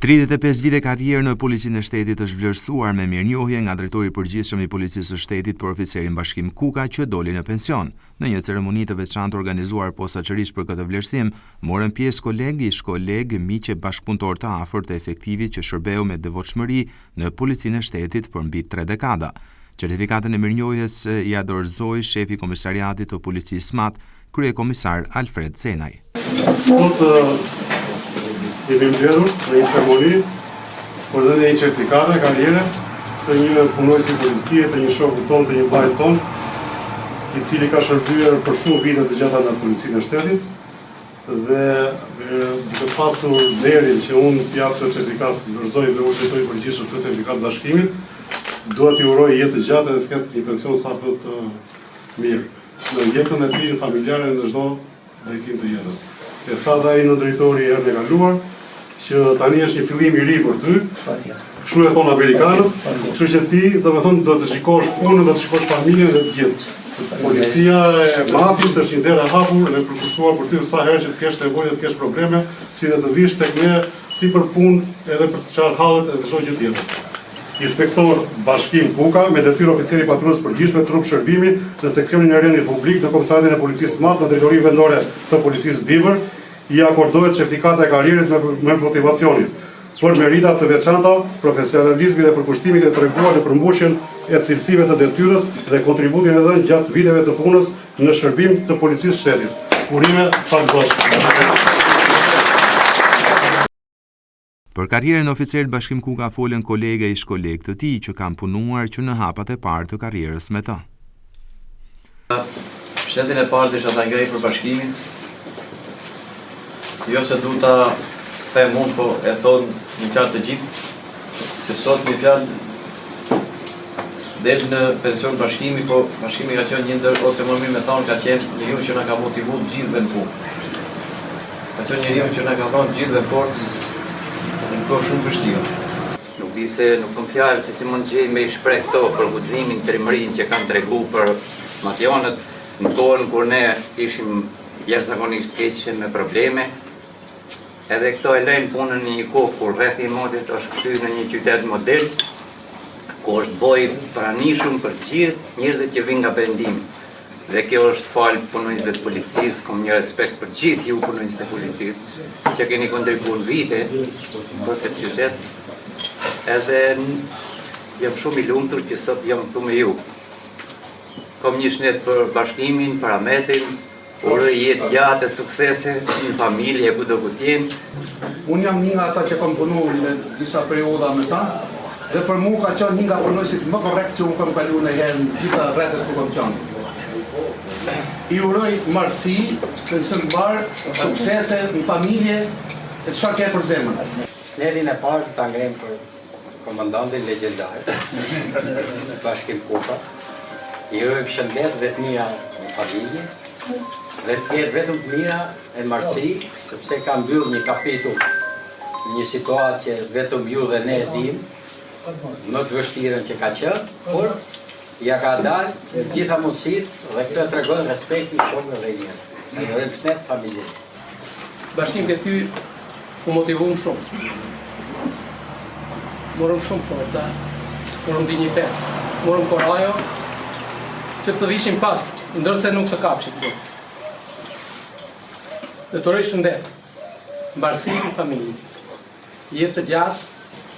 35 vite karrierë në Policinë e Shtetit është vlerësuar me mirënjohje nga drejtori i përgjithshëm i Policisë së Shtetit për oficerin Bashkim Kuka që doli në pension. Në një ceremoni të veçantë organizuar posaçërisht për këtë vlerësim, morën pjesë kolegë, miq e bashkëpunëtor të afërt të efektivit që shërbeu me devotshmëri në Policinë e Shtetit për mbi 3 dekada. Certifikatën e mirënjohjes ia dorëzoi shefi i komisariatit të Policisë MAT, kryekomisar Alfred Cenaj. Jemi mbledhur në një ceremoni për dhënë një certifikate karriere të një punonjësi policie, të një shoku ton, të një vllajt ton, i cili ka shërbyer për shumë vite të gjata në Policinë e Shtetit dhe duke pasur vlerin që unë jap të certifikat, dorëzoj dhe drejtori i përgjithshëm të certifikat bashkimit, dua t'i uroj jetë të gjatë dhe të ketë një pension sapo të mirë në jetën e tij familjare në çdo drejtim të jetës. E tha dhe ai në drejtori herën e kaluar, që tani është një fillim i ri për ty, kështu e thonë amerikanët, kështu që ti do të shikosh punën, do të shikosh familjen dhe të gjithë. Policia e MAT-it është një derë e hapur dhe përkushtuar për ty sa herë që të kesh nevojë, të kesh probleme, si dhe të vish tek ne si për punë edhe për të çfarë hallet edhe çdo gjë tjetër. Inspektor Bashkim Kuka, me detyrë oficeri patrullës përgjithshme trup shërbimi në seksionin e rendit publik në Komisariatin e Policisë MAT në Drejtorinë Vendore të Policisë Dibër, i akordohet certifikata e karrierit me motivacionit për meritat të veçanta, profesionalizmi dhe përkushtimit e treguar në përmbushjen e cilësive të detyrës dhe kontributin e dhënë gjatë viteve të punës në shërbim të Policisë së Shtetit. Urime faktëzosh. Për karrierën e oficerit Bashkim Kuka folën kolegë e ish-kolegë të tij që kanë punuar që në hapat e parë të karrierës me të. Shtetin e parë desha ta ngrej për bashkimin. Jo se du ta them unë, po e thonë një fjalë të gjithë, që sot një fjalë del në pension bashkimi, po bashkimi ka qenë një ndër, ose më mirë me thonë, ka qenë njeriu që na ka motivuar gjithëve në punë. Ka qenë njeriu që na ka dhënë gjithëve forcë në kohë shumë vështira. Nuk di se nuk kam fjalë se si mund gjej me i shpreh këto për guximin, trimërinë që kanë treguar për mationet në kohën kur ne ishim jashtëzakonisht keq me probleme. Edhe këto e lejnë punën në një kohë kur rrethi i modit është kthyer në një qytet model, ku është boj pranishëm për gjithë njerëzit që vinë nga pendimi. Dhe kjo është falë punonjësve të policisë, kam një respekt për gjithë ju punonjësit e policisë, që keni kontribuar vite për këtë qytet. Edhe jam shumë i lumtur që sot jam këtu me ju. Kam një shnet për bashkimin, për Ahmetin, uroj jetë gjatë e suksese në familje kudo ku t'jenë. Unë jam një nga ata që kam punuar në disa perioda me ta, dhe për mua ka qenë një nga punonjësit më korrekt që unë kam kaluar në herë në gjitha rrethet ku kam qenë. I uroj marrësi, pension të mbar, suksese në familje, e çfarë ke për zemrën. Shnelin e parë ta ngrem për komandantin legjendar, Bashkim Kuka. I uroj shëndet dhe të mira në familje, dhe të jetë vetëm të mira e marrësi, sepse ka mbyllur një kapitull në një situatë që vetëm ju dhe ne e dim, më të vështirën që ka qenë, por ja ka dalë gjitha mundësitë dhe këtë tregon respekti i shokëve dhe njerëzve. Ne urojmë shëndet familjes. Bashkim ke ty u motivuam shumë. Morëm shumë forca, morëm dinjitet, morëm korajo, që të vishim pas, ndërse nuk të kapshit këtu. Dhe të uroj shëndet, mbarësi në familje, jetë të gjatë.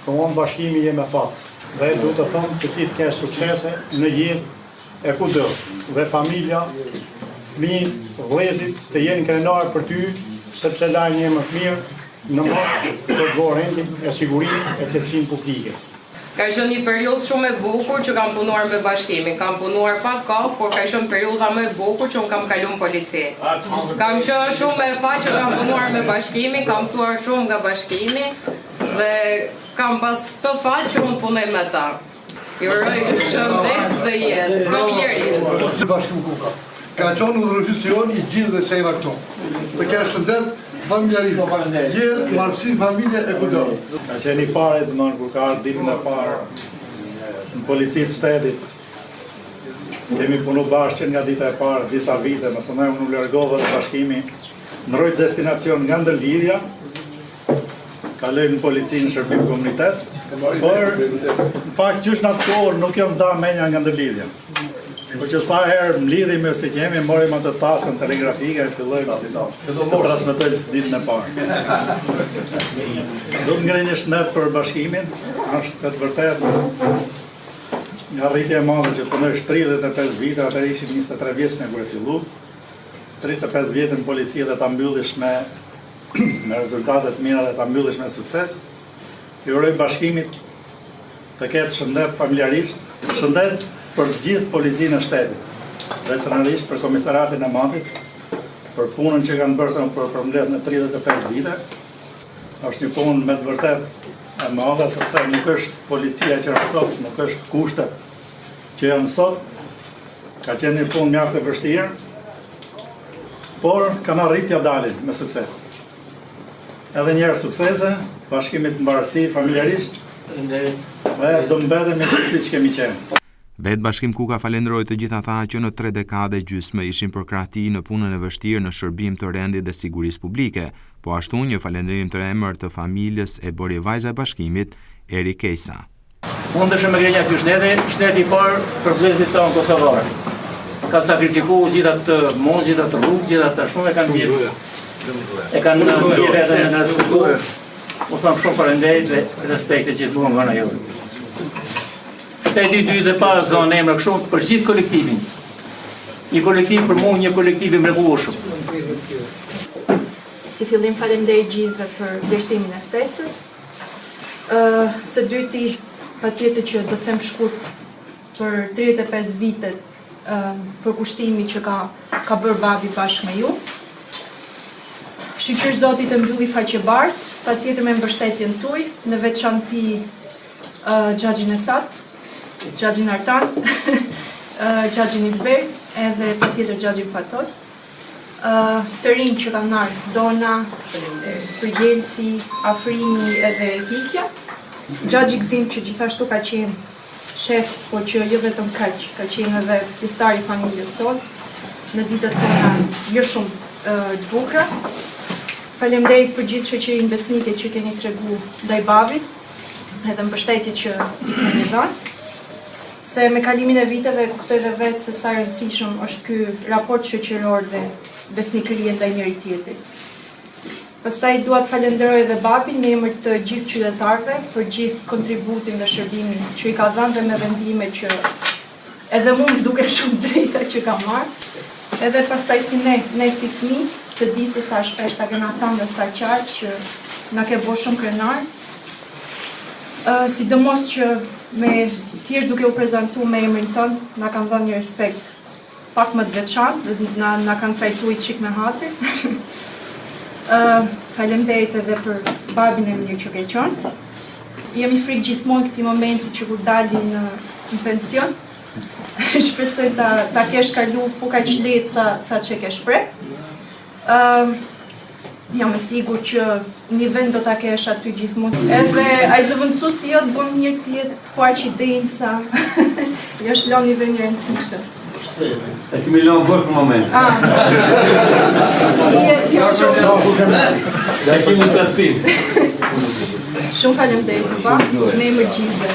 Po unë bashkimi je me fat, dhe du të thonë që ti të kesh suksese në jetë e kudo, dhe familja, fëmijët, vëllezërit të jenë krenarë për ty, sepse lajnë një më të mirë në motë të të rendin e sigurinë e qetësinë publike. Ka qenë një periudhë shumë e bukur që kam punuar me bashkimin. Kam punuar pak kohë, por ka qenë periudha më e bukur që unë kam kaluar në polici. Kam qenë shumë e fat që kam punuar me bashkimin, kam mësuar shumë nga bashkimi dhe kam pas këtë fat që unë punoj me ta. I uroj shëndet dhe jetë, familjarisht. Bashkim Kuka ka qenë udhëheqësion i gjithëve që jemi këtu. Të kesh shëndet familjarisht, jetë, marrësi, familje e kudo. Ka qenë i pare të mënë kur ka ardhur ditën e parë në Policinë të Shtetit. Kemi punu bashkë nga dita e parë, disa vite, mësë ne unë largova dhe bashkimi, në rojtë destinacion nga ndërlidhja, kaloj në policinë shërbim komunitet, por në fakt qysh në atë kohë nuk jam da menja nga ndërlidhja. Por që sa herë më lidhi me si kemi, morim atë taskën telegrafike e fillojmë të transmetojmë së ditën e parë. Do të ngrej një shnet për bashkimin, është këtë vërtet nga rritje e madhe që punojsh 35 vite, atër ishim 23 vjeçë kur e fillu, 35 vjetë në policie dhe ta mbyllish me rezultatet mira dhe ta mbyllish me sukses. I uroj bashkimit të ketë shëndet familjarisht, shëndet për gjithë policinë e shtetit, veçanërisht për komisariatin e Matit, për punën që kanë bërë për mbledh në 35 vite. Është një punë me të vërtet e madhe, sepse nuk është policia që është sot, nuk është kushtet që janë sot, ka qenë një punë mjaft e vështirë, por kanë arritja dalin me sukses. Edhe njerë suksese, bashkimit në mbarësi familjarisht, dhe do mbetemi si që kemi qenë. Vetë Bashkim Kuka falenderoi të gjithë ata që në 3 dekade gjysmë ishin përkrahti në punën e vështirë në shërbim të rendit dhe sigurisë publike, po ashtu një falënderim të emër të familjes e bëri vajza e bashkimit, Eri Kejsa. Unë dëshëm e gjenja kjo shteti i parë për vlezit tonë kosovarë. Ka sakrifikuar gjitha të mund, gjitha të rrugë, gjitha të shumë e kanë bjerë. E kanë bjerë edhe në strukturë. U thamë shumë falenderit dhe respekte që të buën nga në jurë. Shteti 2 dhe pa zonë emra kështu për gjithë kolektivin. Një kolektiv për mu, një kolektiv i mrekullueshëm. Si fillim faleminderit gjithëve për vlerësimin e ftesës. Së dyti, patjetër që do të them shkurt për 35 vitet për kushtimi që ka bërë babi bashkë me ju. Shqyqyr Zotit të mbylli faqebartë, patjetër me mbështetjen tuaj, në veçanti Xhaxhin Esat, Xhaxhin Artan, Xhaxhin Ilber, edhe patjetër Xhaxhin Fatos. Të rinj që kanë ardhur, Dona, Përgjelsi, Afrimi edhe Hikja. Xhaxhi Gzim që gjithashtu ka qenë shef, po që jo vetëm kaq, ka qenë edhe pjesëtar i familjes sot, në ditët tona jo shumë të bukura. Faleminderit për gjithë shoqërinë besnike që keni tregu ndaj babit, edhe mbështetje që i keni dhënë. Se me kalimin e viteve kuptoj dhe vetë se sa rëndësishëm është ky raport shoqëror dhe besnikëria ndaj njëri tjetrit. Pastaj dua të falenderoj edhe babin në emër të gjithë qytetarëve për gjithë kontributin dhe shërbimin që i ka dhënë dhe me vendime që edhe mua më duket shumë drejta që ka marrë. Edhe pastaj si ne si fëmijë, se di se sa shpesh ta kena thënë dhe sa qartë që na ke bërë shumë krenar. Sidomos që me thjesht duke u prezantuar me emrin tënd, na kanë dhënë një respekt pak më të veçantë dhe na kanë trajtuar çik me hatër. Faleminderit edhe për babin e mirë që ke qenë. Jemi frikë gjithmonë këtij momenti që kur dali në pension. Shpresoj ta kesh kalu po kaq lehtë sa që ke shpreh. Jam e sigur që një vend do ta kesh aty gjithmonë. Edhe ai zëvendësuesi jo të bën një tjetër të kuaq idenë sa jo është lënë një vend i rëndësishëm. E kemi lënë bërë për moment. E kemi tastim. Shumë faleminderit pa, me emër gjithëve.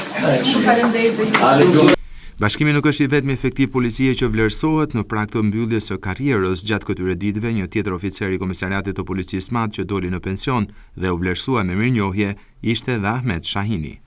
Shumë faleminderit dhe Bashkimi nuk është i vetmi efektiv policie që vlerësohet në prag të mbylljes së karrierës gjatë këtyre ditëve. Një tjetër oficer i Komisariatit të Policisë Madh që doli në pension dhe u vlerësua me mirënjohje ishte edhe Ahmet Shahini.